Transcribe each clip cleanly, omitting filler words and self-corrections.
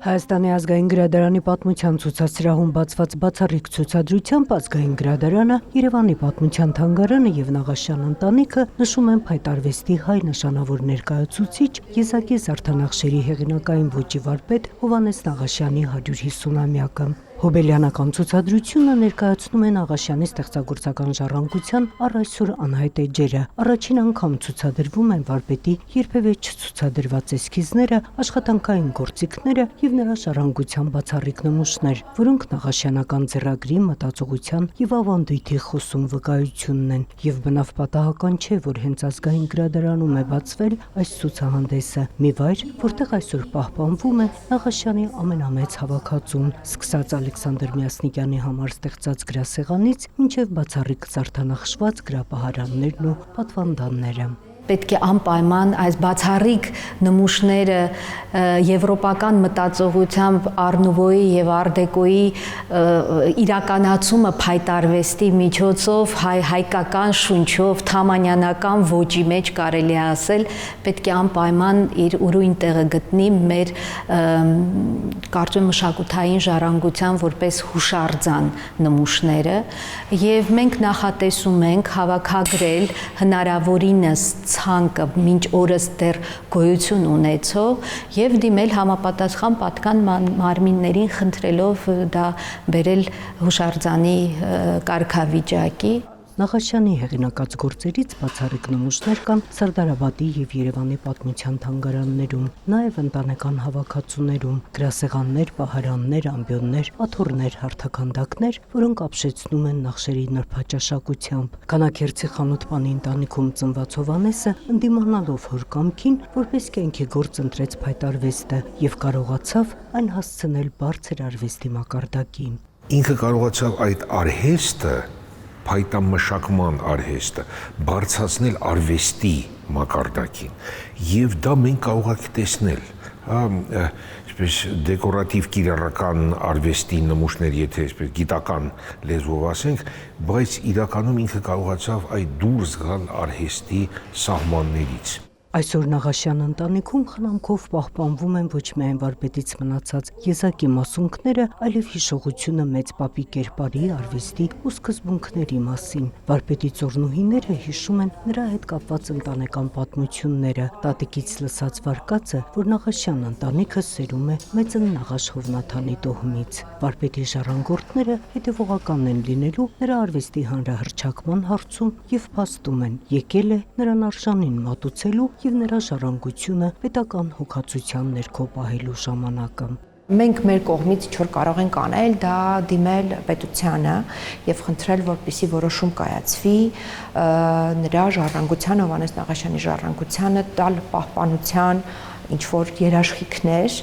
Հայաստանի ազգային գրադարանի պատմության ցուցասրահում բացված բացառիկ ցուցադրությամբ ազգային գրադարանը, Երևանի պատմության թանգարանը եւ Նաղաշյան ընտանիքը նշում են փայտարվեստի հայ նշանավոր ներկայացուցիչ Եզակի Զարդանախշերի հեղինակային ոճի վարպետ Հովհաննես Նաղաշյանի 150-ամյակը։ Հոբելյանական ցուցադրությունը ներկայացնում է Նաղաշյանի ստեղծագործական ժառանգության առ այսօր անհայտ էջերը։ Առաջին անգամ ցուցադրվում են վարպետի երբևէ չցուցադրված էսքիզները, աշխատանքային գործիքները եւ նրա ժառանգության բացառիկ նմուշներ, որոնք նաղաշյանական ձեռագրի, մտածողության եւ ավանդույթի խոսում վկայությունն են։ Եվ բնավ պատահական չէ, որ հենց ազգային գրադարանում է բացվել այս ցուցահանդեսը, մի վայր, որտեղ այսօր պահպանվում է Նաղաշյանի ամենամեծ հավաքածուն, սկսած Ալեքսանդր Մյասնիկյանի համար ստեղծած գրասեղանից մինչև բացառիկ զարդանախշված գրապահարաններն ու պատվանդանները։ Պետք է անպայման այս բացառիկ նմուշները եվրոպական մտածողությամբ Արնուվոյի եւ Արդեկոյի իրականացումը փայտարվեստի միջոցով հայկական շունչով թամանյանական ոճի մեջ կարելի է ասել, պետք է անպայման իր ուրույն տեղը գտնի մեր կարծում մշակութային ժառանգության որպես հուշարձան նմուշները եւ մենք նախատեսում ենք հավաքագրել հնարավորինս ցանկը մինչ օրս դեռ գոյություն ունեցող եւ դիմել համապատասխան պատկան մարմիններին խնդրելով դա բերել հուշարձանի կարգավիճակի։ Նաղաշյանի հեղինակած գործերից բացառիկ նմուշներ կան Սարդարաբադի եւ Երևանի պատմության թանգարաններում, նաեւ ընտանեկան հավաքածուներում, գրասեղաններ, պահարաններ, ամբիոններ, աթոռներ, հարթաքանդակներ, որոնք ապշեցնում են Նախշերի նրբաճաշակությամբ։ Քանաքերցի խանութպանի ընտանիքում ծնված Հովհաննեսը ընդդիմանալով հոր կամքին, որպես կյանքի գործ ընտրեց փայտարվեստը եւ կարողացավ այն հասցնել բարձր արվեստի մակարդակին։ Ինքը կարողացավ այդ արհեստը փայտամշակման արհեստը բարձրացնել արվեստի մակարդակին եւ դա մենք կարող ենք տեսնել այսպես դեկորատիվ կիրառական արվեստի նմուշներ, եթե այսպես գիտական լեզվով ասենք, բայց իրականում ինքը կարողացավ այդ դուրս գալ արհեստի սահմաններից։ Այսօր Նաղաշյան ընտանիքում խնամքով պահպանվում են ոչ միայն վարպետից մնացած եզակի մասունքները, այլև հիշողությունը մեծ պապի կերպարի, արվեստի ու սկզբունքների մասին։ Վարպետի ծոռնուհիները հիշում են նրա հետ կապված ընտանեկան պատմությունները, տատիկից լսած վարկածը, որ Նաղաշյան ընտանիքը սերում է մեծն Նաղաշ Հովնաթանի տոհմից։ Վարպետի ժառանգորդները հետևողական են լինելու նրա արվեստի հանրահռչակման հարցում եւ փաստում են, եկել է նրան արժանին մատուցելու եւ նրա ժառանգությունը պետական հոգացության ներքո պահելու ժամանակը։ Մենք մեր կողմից ինչ որ կարող ենք անել, դա դիմել պետությանը եւ խնդրել, որպեսզի որոշում կայացվի նրա ժառանգության, Հովհաննես Նաղաշյանի ժառանգությանը տալ պահպանության ինչ որ երաշխիքներ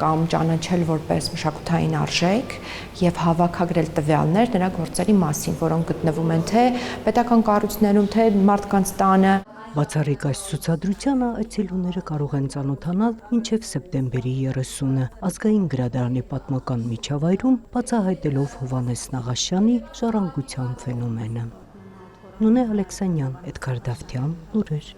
կամ ճանաչել որպես մշակութային արժեք եւ հավաքագրել տվյալներ նրա գործերի մասին, որոնք գտնվում են թե պետական կառույցներում, թե մարդկանց տանը։ Բացառիկ այս ցուցադրությանը այցելուները կարող են ծանոթանալ մինչև սեպտեմբերի 30-ը ազգային գրադարանի պատմական միջավայրում բացահայտելով Հովհաննես Նաղաշյանի ժառանգության ֆենոմենը։ Նունե Ալեքսանյան, Էդգար Դավթյան, լուրեր։